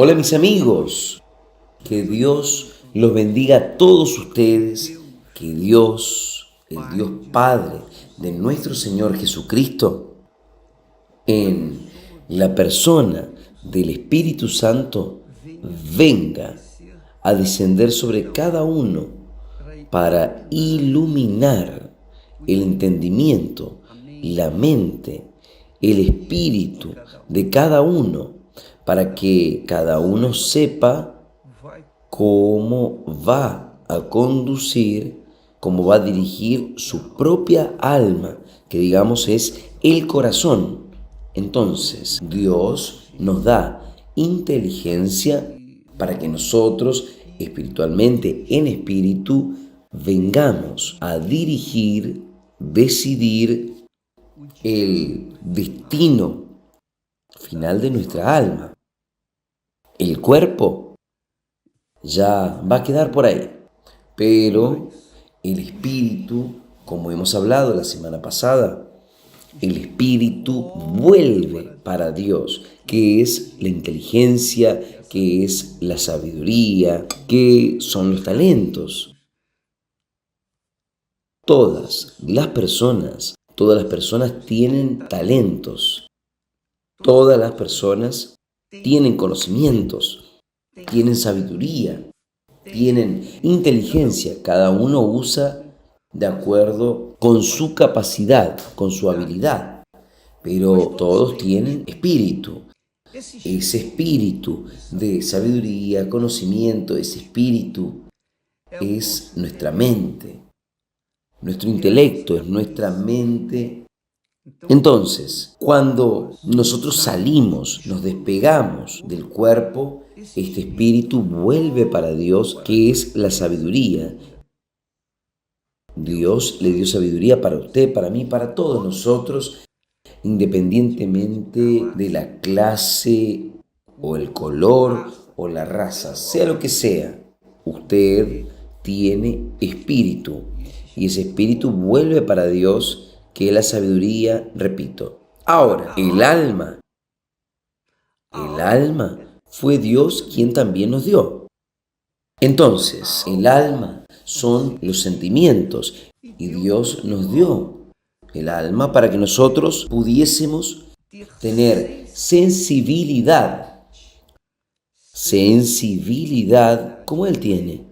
Hola mis amigos, que Dios los bendiga a todos ustedes, que Dios, el Dios Padre de nuestro Señor Jesucristo, en la persona del Espíritu Santo, venga a descender sobre cada uno para iluminar el entendimiento, la mente, el espíritu de cada uno, para que cada uno sepa cómo va a conducir, cómo va a dirigir su propia alma, que digamos es el corazón. Entonces, Dios nos da inteligencia para que nosotros, espiritualmente, en espíritu, vengamos a dirigir, decidir el destino final de nuestra alma. El cuerpo ya va a quedar por ahí, pero el espíritu, como hemos hablado la semana pasada, el espíritu vuelve para Dios, que es la inteligencia, que es la sabiduría, que son los talentos. Todas las personas tienen talentos, todas las personas tienen conocimientos, tienen sabiduría, tienen inteligencia, cada uno usa de acuerdo con su capacidad, con su habilidad, pero todos tienen espíritu. Ese espíritu de sabiduría, conocimiento, ese espíritu es nuestra mente, nuestro intelecto, es nuestra mente. Entonces, cuando nosotros salimos, nos despegamos del cuerpo, este espíritu vuelve para Dios, que es la sabiduría. Dios le dio sabiduría para usted, para mí, para todos nosotros, independientemente de la clase o el color o la raza, sea lo que sea. Usted tiene espíritu y ese espíritu vuelve para Dios, que es la sabiduría, repito. Ahora, el alma fue Dios quien también nos dio. Entonces, el alma son los sentimientos y Dios nos dio el alma para que nosotros pudiésemos tener sensibilidad como Él tiene.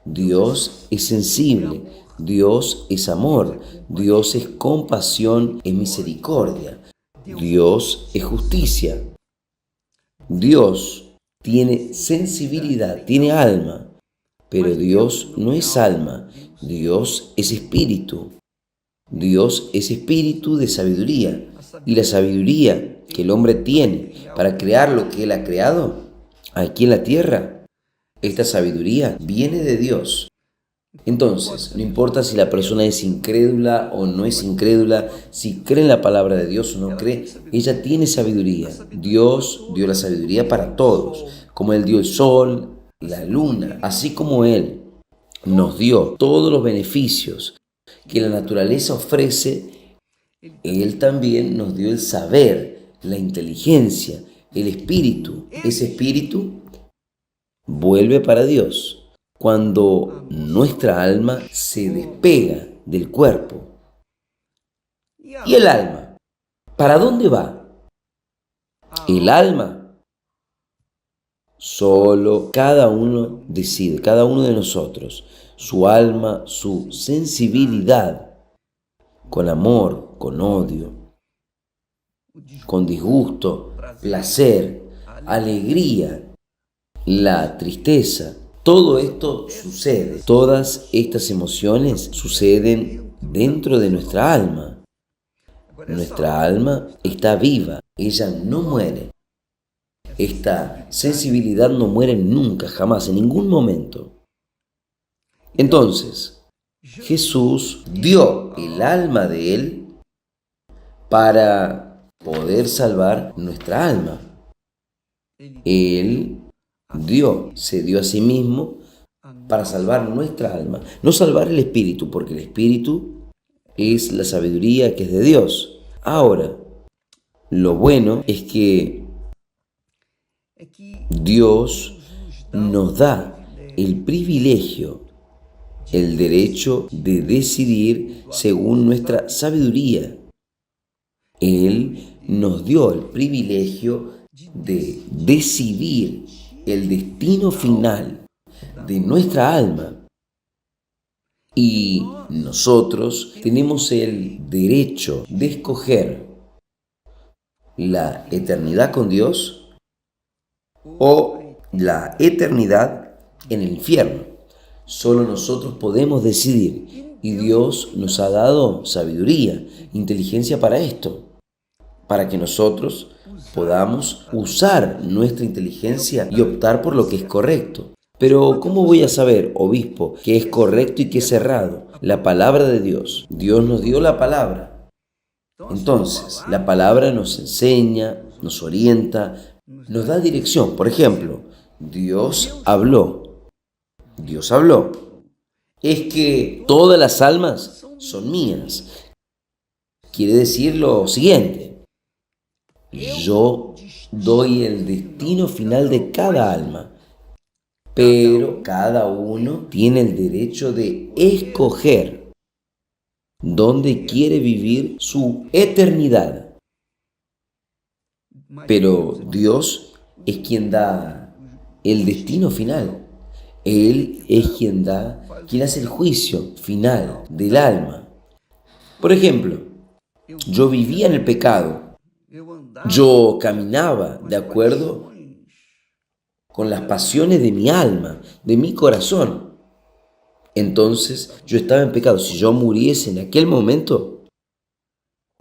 Dios es sensible, Dios es amor, Dios es compasión, es misericordia, Dios es justicia. Dios tiene sensibilidad, tiene alma, pero Dios no es alma, Dios es espíritu. Dios es espíritu de sabiduría, y la sabiduría que el hombre tiene para crear lo que Él ha creado aquí en la tierra, esta sabiduría viene de Dios. Entonces, no importa si la persona es incrédula o no es incrédula, si cree en la palabra de Dios o no cree, ella tiene sabiduría. Dios dio la sabiduría para todos, como Él dio el sol, la luna, así como Él nos dio todos los beneficios que la naturaleza ofrece, Él también nos dio el saber, la inteligencia, el espíritu. Ese espíritu vuelve para Dios cuando nuestra alma se despega del cuerpo. ¿Y el alma? ¿Para dónde va? El alma, solo cada uno decide, cada uno de nosotros, su alma, su sensibilidad, con amor, con odio, con disgusto, placer, alegría, la tristeza. Todo esto sucede, todas estas emociones suceden dentro de nuestra alma. Nuestra alma está viva, ella no muere. Esta sensibilidad no muere nunca, jamás, en ningún momento. Entonces, Jesús dio el alma de Él para poder salvar nuestra alma. Él se dio a sí mismo para salvar nuestra alma, no salvar el espíritu, porque el espíritu es la sabiduría que es de Dios. Ahora, lo bueno es que Dios nos da el privilegio, el derecho de decidir según nuestra sabiduría. Él nos dio el privilegio de decidir el destino final de nuestra alma. Y nosotros tenemos el derecho de escoger la eternidad con Dios o la eternidad en el infierno. Solo nosotros podemos decidir y Dios nos ha dado sabiduría, inteligencia para esto, para que nosotros podamos usar nuestra inteligencia y optar por lo que es correcto. Pero ¿cómo voy a saber, obispo, qué es correcto y qué es errado? La palabra de Dios. Dios nos dio la palabra. Entonces, la palabra nos enseña, nos orienta, nos da dirección. Por ejemplo, Dios habló. Dios habló. Es que todas las almas son mías. Quiere decir lo siguiente. Yo doy el destino final de cada alma. Pero cada uno tiene el derecho de escoger dónde quiere vivir su eternidad. Pero Dios es quien da el destino final. Él es quien hace el juicio final del alma. Por ejemplo, yo vivía en el pecado. Yo caminaba de acuerdo con las pasiones de mi alma, de mi corazón. Entonces yo estaba en pecado. Si yo muriese en aquel momento,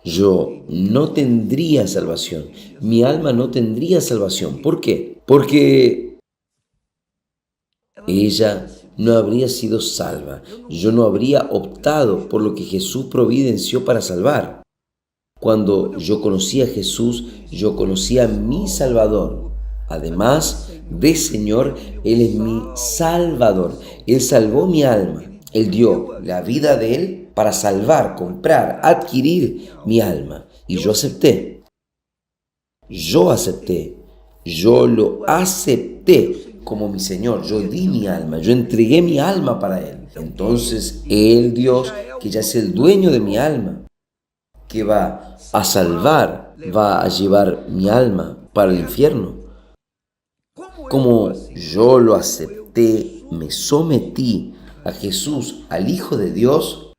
yo no tendría salvación. Mi alma no tendría salvación. ¿Por qué? Porque ella no habría sido salva. Yo no habría optado por lo que Jesús providenció para salvar. Cuando yo conocí a Jesús, yo conocí a mi Salvador. Además de Señor, Él es mi Salvador. Él salvó mi alma. Él dio la vida de Él para salvar, comprar, adquirir mi alma. Y yo acepté. Yo acepté. Yo lo acepté como mi Señor. Yo di mi alma. Yo entregué mi alma para Él. Entonces, Él, Dios, que ya es el dueño de mi alma, que va a salvar, va a llevar mi alma para el infierno. Como yo lo acepté, me sometí a Jesús, al Hijo de Dios,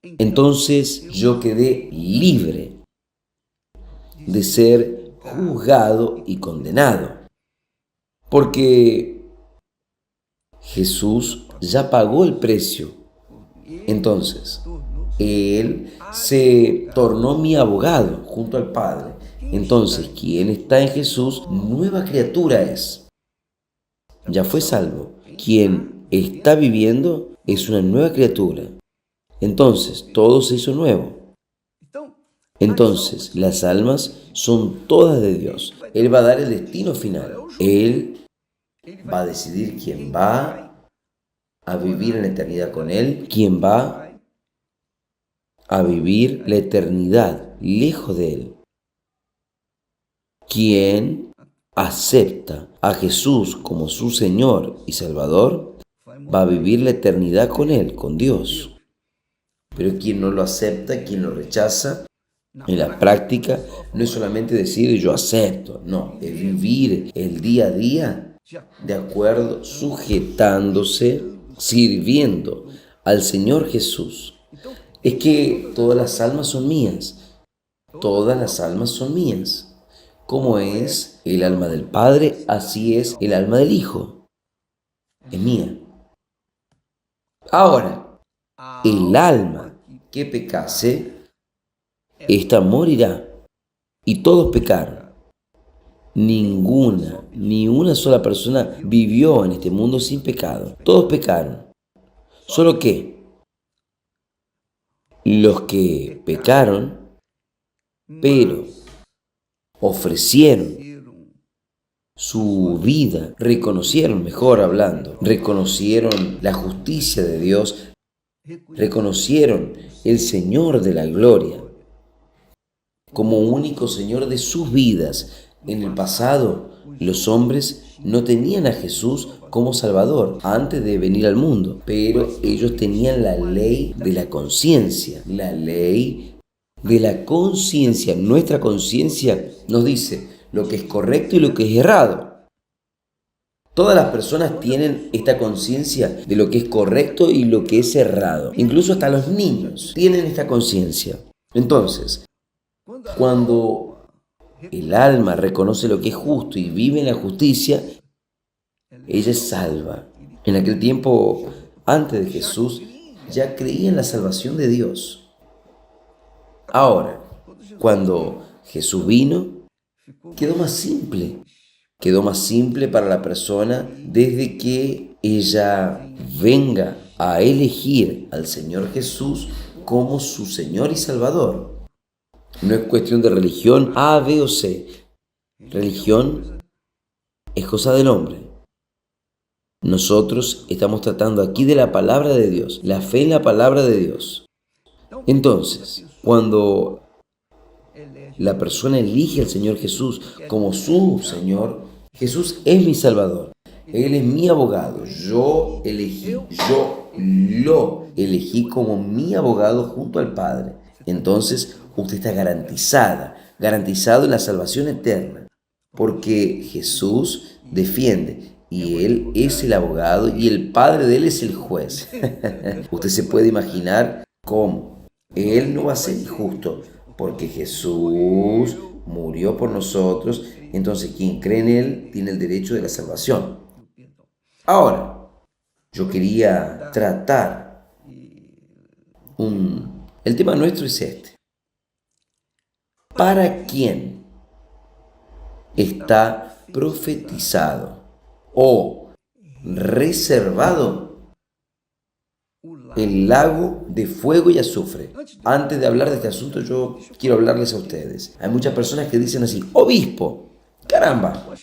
entonces yo quedé libre de ser juzgado y condenado. Porque Jesús ya pagó el precio. Entonces, Él se tornó mi abogado junto al Padre. Entonces, quien está en Jesús, nueva criatura es. Ya fue salvo. Quien está viviendo es una nueva criatura. Entonces, todo se hizo nuevo. Entonces, las almas son todas de Dios. Él va a dar el destino final. Él va a decidir quién va a vivir en la eternidad con Él, quién va a vivir la eternidad lejos de Él. Quien acepta a Jesús como su Señor y Salvador, va a vivir la eternidad con Él, con Dios. Pero quien no lo acepta, quien lo rechaza, en la práctica no es solamente decir yo acepto, no, es vivir el día a día de acuerdo, sujetándose, sirviendo al Señor Jesús. Es que todas las almas son mías, todas las almas son mías. Como es el alma del Padre, así es el alma del Hijo. Es mía. Ahora, el alma que pecase, esta morirá. Y todos pecaron. Ni una sola persona vivió en este mundo sin pecado. Todos pecaron. Solo que los que pecaron, pero ofrecieron su vida, reconocieron, mejor hablando, reconocieron la justicia de Dios, reconocieron el Señor de la gloria como único Señor de sus vidas en el pasado, Los hombres no tenían a Jesús como Salvador antes de venir al mundo, pero ellos tenían la ley de la conciencia, la ley de la conciencia. Nuestra conciencia nos dice lo que es correcto y lo que es errado. Todas las personas tienen esta conciencia de lo que es correcto y lo que es errado. Incluso hasta los niños tienen esta conciencia. Entonces, cuando el alma reconoce lo que es justo y vive en la justicia, ella es salva. En aquel tiempo, antes de Jesús, ya creía en la salvación de Dios. Ahora, cuando Jesús vino, quedó más simple. Quedó más simple para la persona desde que ella venga a elegir al Señor Jesús como su Señor y Salvador. No es cuestión de religión A, B o C. Religión es cosa del hombre. Nosotros estamos tratando aquí de la palabra de Dios, la fe en la palabra de Dios. Entonces, cuando la persona elige al Señor Jesús como su Señor, Jesús es mi Salvador. Él es mi abogado. Yo lo elegí como mi abogado junto al Padre. Entonces, usted está garantizado en la salvación eterna, porque Jesús defiende y Él es el abogado y el Padre de Él es el juez. Usted se puede imaginar cómo Él no va a ser injusto, porque Jesús murió por nosotros. Entonces, quien cree en Él tiene el derecho de la salvación. Ahora, yo quería tratar el tema nuestro es este. ¿Para quién está profetizado o reservado el lago de fuego y azufre? Antes de hablar de este asunto, yo quiero hablarles a ustedes. Hay muchas personas que dicen así: obispo, caramba,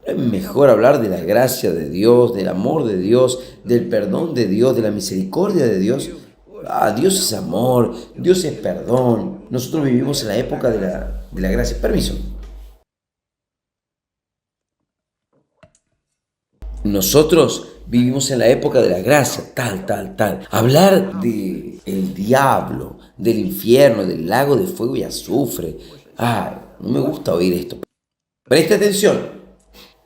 es mejor hablar de la gracia de Dios, del amor de Dios, del perdón de Dios, de la misericordia de Dios. Dios es amor, Dios es perdón. Nosotros vivimos en la época de la gracia. Permiso. Nosotros vivimos en la época de la gracia, tal. Hablar del diablo, del infierno, del lago de fuego y azufre. No me gusta oír esto. Preste atención.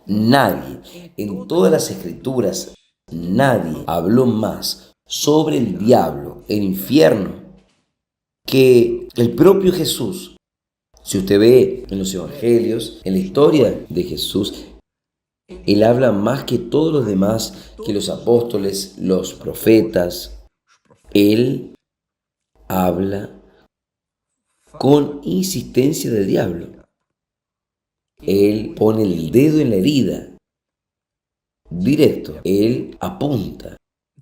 Nadie, en todas las escrituras, nadie habló más sobre el diablo, el infierno, que el propio Jesús. Si usted ve en los evangelios, en la historia de Jesús, Él habla más que todos los demás, que los apóstoles, los profetas. Él habla con insistencia del diablo. Él pone el dedo en la herida, directo. Él apunta.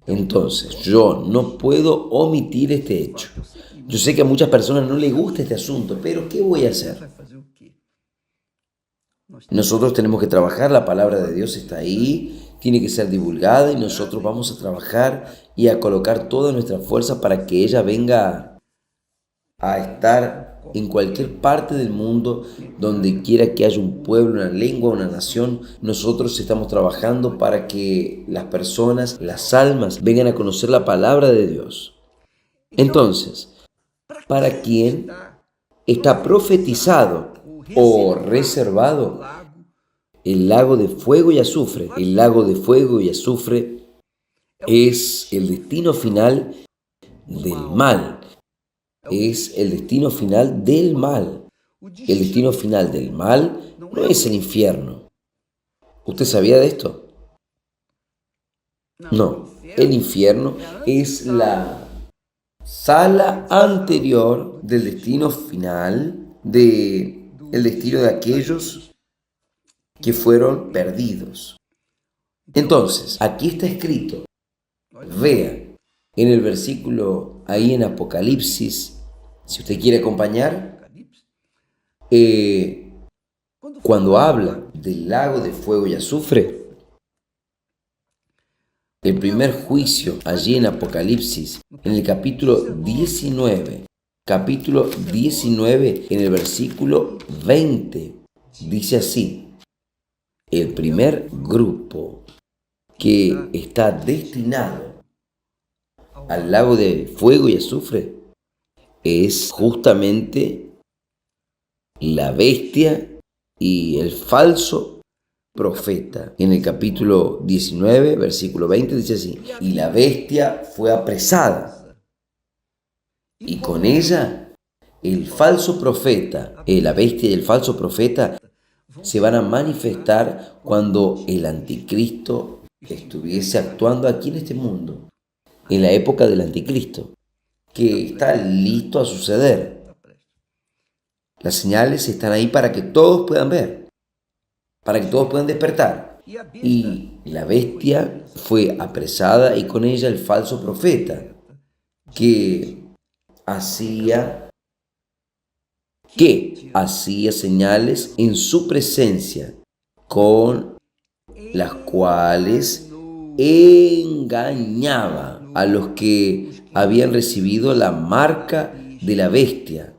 Entonces, yo no puedo omitir este hecho. Yo sé que a muchas personas no les gusta este asunto, pero ¿qué voy a hacer? Nosotros tenemos que trabajar, la palabra de Dios está ahí, tiene que ser divulgada y nosotros vamos a trabajar y a colocar toda nuestra fuerza para que ella venga a estar en cualquier parte del mundo, donde quiera que haya un pueblo, una lengua, una nación. Nosotros estamos trabajando para que las personas, las almas, vengan a conocer la palabra de Dios. Entonces, ¿para quién está profetizado o reservado el lago de fuego y azufre? El lago de fuego y azufre es el destino final del mal. Es el destino final del mal. El destino final del mal no es el infierno. ¿Usted sabía de esto? No, el infierno es la sala anterior del destino final, del destino de aquellos que fueron perdidos. Entonces, aquí está escrito, vea en el versículo ahí en Apocalipsis, si usted quiere acompañar, cuando habla del lago de fuego y azufre, el primer juicio allí en Apocalipsis, en el capítulo 19, en el versículo 20, dice así: El primer grupo que está destinado al lago de fuego y azufre es justamente la bestia y el falso profeta. En el capítulo 19, versículo 20 dice así: y la bestia fue apresada, y con ella el falso profeta, la bestia y el falso profeta se van a manifestar cuando el anticristo estuviese actuando aquí en este mundo, en la época del anticristo, que está listo a suceder. Las señales están ahí para que todos puedan ver, para que todos puedan despertar. Y la bestia fue apresada y con ella el falso profeta, que hacía señales en su presencia, con las cuales engañaba a los que habían recibido la marca de la bestia,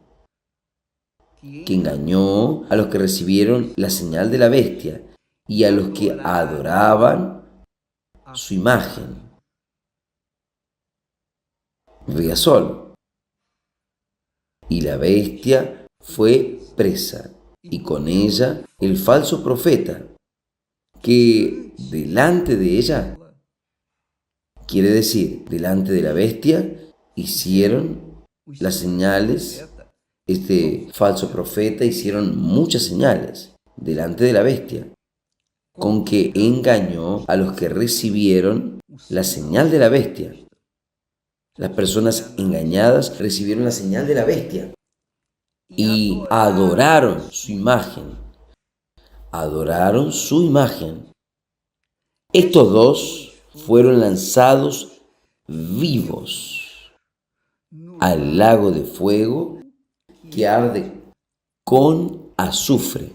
que engañó a los que recibieron la señal de la bestia y a los que adoraban su imagen. Vea solo. Y la bestia fue presa, y con ella el falso profeta, que delante de ella, quiere decir, delante de la bestia, hicieron las señales. Este falso profeta hicieron muchas señales delante de la bestia, con que engañó a los que recibieron la señal de la bestia. Las personas engañadas recibieron la señal de la bestia y adoraron su imagen. Adoraron su imagen. Estos dos fueron lanzados vivos al lago de fuego que arde con azufre.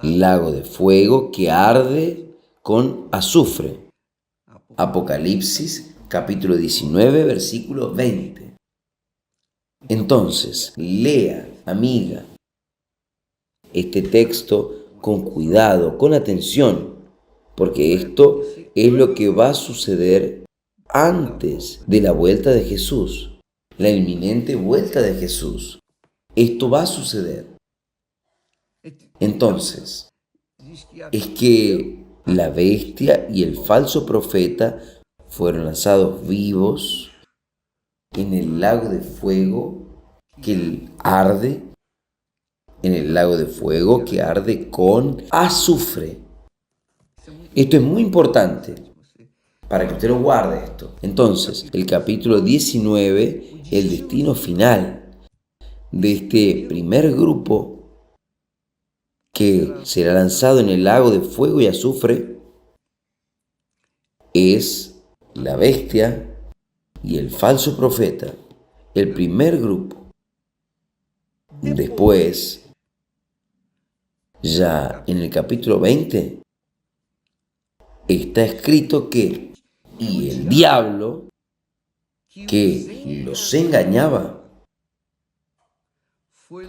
Lago de fuego que arde con azufre. Apocalipsis capítulo 19, versículo 20. Entonces, lea, amiga, este texto con cuidado, con atención, porque esto es lo que va a suceder antes de la vuelta de Jesús, la inminente vuelta de Jesús. Esto va a suceder. Entonces, es que la bestia y el falso profeta fueron lanzados vivos en el lago de fuego que arde, en el lago de fuego que arde con azufre. Esto es muy importante para que usted lo guarde esto. Entonces, el capítulo 19, el destino final de este primer grupo que será lanzado en el lago de fuego y azufre es la bestia y el falso profeta, el primer grupo. Después, ya en el capítulo 20, está escrito que, y el diablo que los engañaba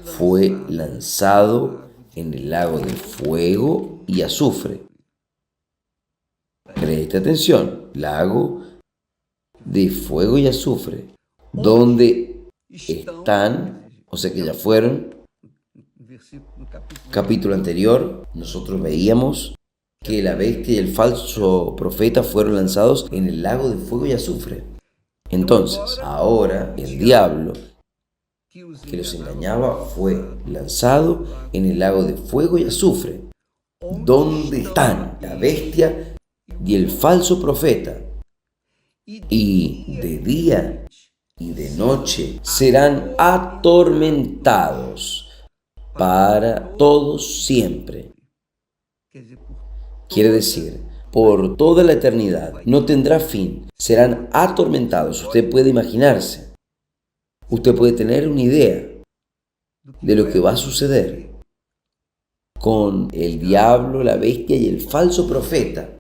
fue lanzado en el lago de fuego y azufre. Preste atención, lago de fuego y azufre, donde están, o sea que ya fueron. Capítulo anterior, nosotros veíamos que la bestia y el falso profeta fueron lanzados en el lago de fuego y azufre. Entonces, ahora el diablo que los engañaba fue lanzado en el lago de fuego y azufre, donde están la bestia y el falso profeta, y de día y de noche serán atormentados para todos siempre. Quiere decir, por toda la eternidad, no tendrá fin, serán atormentados. Usted puede imaginarse, usted puede tener una idea de lo que va a suceder con el diablo, la bestia y el falso profeta.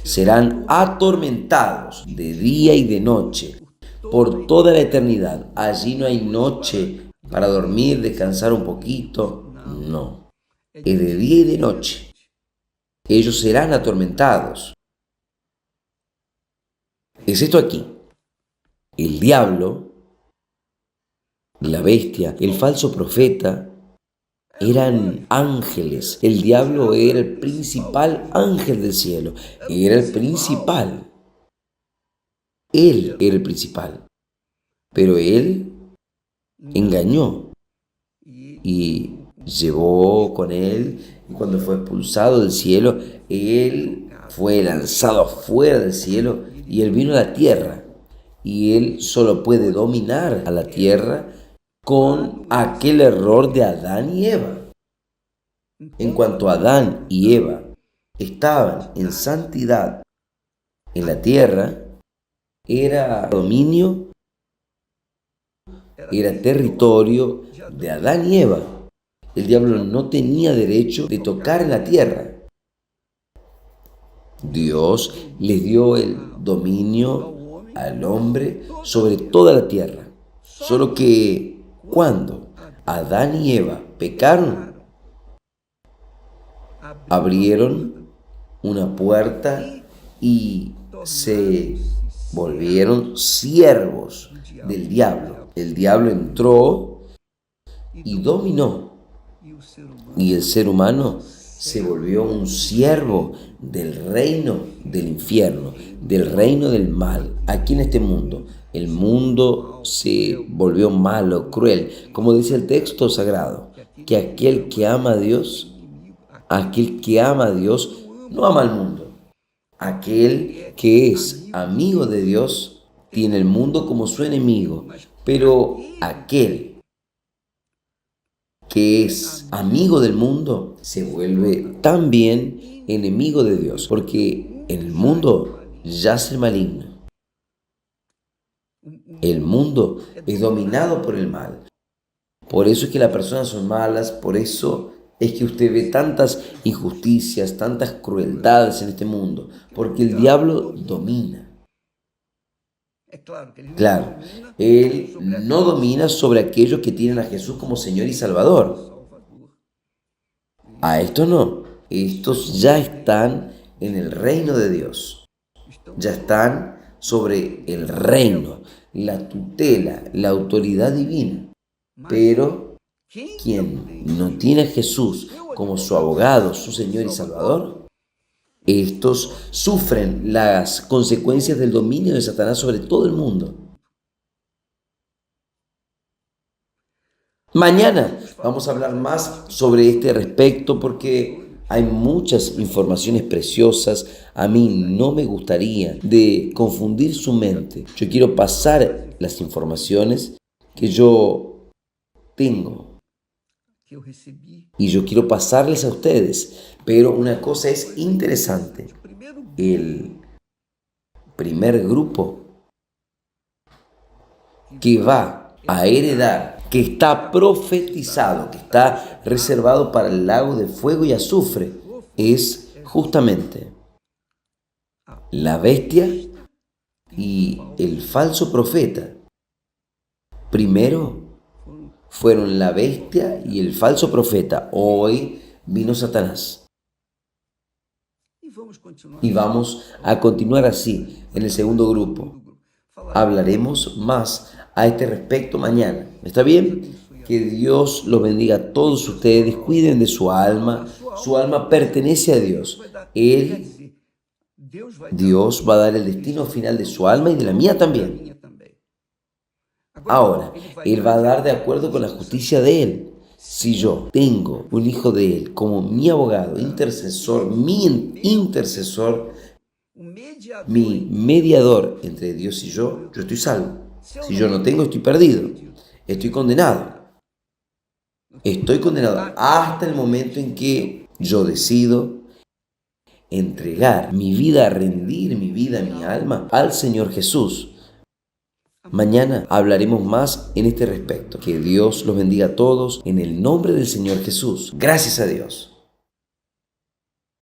Serán atormentados de día y de noche por toda la eternidad. Allí no hay noche para dormir, descansar un poquito, no. es de día y de noche. Ellos serán atormentados. Es esto aquí. El diablo, la bestia, el falso profeta, eran ángeles. El diablo era el principal ángel del cielo. Era el principal. Él era el principal. Pero él engañó y llevó con él. Y cuando fue expulsado del cielo, él fue lanzado afuera del cielo y él vino a la tierra. Y él solo puede dominar a la tierra con aquel error de Adán y Eva. En cuanto Adán y Eva estaban en santidad en la tierra, era dominio, era territorio de Adán y Eva. El diablo no tenía derecho de tocar en la tierra. Dios les dio el dominio al hombre sobre toda la tierra. Solo que cuando Adán y Eva pecaron, abrieron una puerta y se volvieron siervos del diablo. El diablo entró y dominó. Y el ser humano se volvió un siervo del reino del infierno, del reino del mal, aquí en este mundo. El mundo se volvió malo, cruel, como dice el texto sagrado, que aquel que ama a Dios no ama al mundo. Aquel que es amigo de Dios tiene el mundo como su enemigo, pero aquel que es amigo del mundo se vuelve también enemigo de Dios, porque en el mundo yace el maligno. El mundo es dominado por el mal. Por eso es que las personas son malas, por eso es que usted ve tantas injusticias, tantas crueldades en este mundo, porque el diablo domina. Claro, él no domina sobre aquellos que tienen a Jesús como Señor y Salvador. A estos no, estos ya están en el reino de Dios. Ya están sobre el reino, la tutela, la autoridad divina. Pero quien no tiene a Jesús como su abogado, su Señor y Salvador, estos sufren las consecuencias del dominio de Satanás sobre todo el mundo. Mañana vamos a hablar más sobre este respecto porque hay muchas informaciones preciosas. A mí no me gustaría de confundir su mente. Yo quiero pasar las informaciones que yo tengo y yo quiero pasarles a ustedes. Pero una cosa es interesante. El primer grupo que va a heredar, que está profetizado, que está reservado para el lago de fuego y azufre, es justamente la bestia y el falso profeta. Primero fueron la bestia y el falso profeta. Hoy vino Satanás. Y vamos a continuar así en el segundo grupo. Hablaremos más a este respecto mañana. ¿Está bien? Que Dios los bendiga a todos ustedes. Cuiden de su alma. Su alma pertenece a Dios. Dios va a dar el destino final de su alma y de la mía también. Ahora, Él va a dar de acuerdo con la justicia de Él. Si yo tengo un hijo de Él como mi abogado, intercesor, mi intercesor, mi mediador entre Dios y yo estoy salvo. Si yo no tengo, estoy perdido. Estoy condenado. Estoy condenado hasta el momento en que yo decido entregar mi vida, rendir mi vida, mi alma al Señor Jesús. Mañana hablaremos más en este respecto. Que Dios los bendiga a todos en el nombre del Señor Jesús. Gracias a Dios.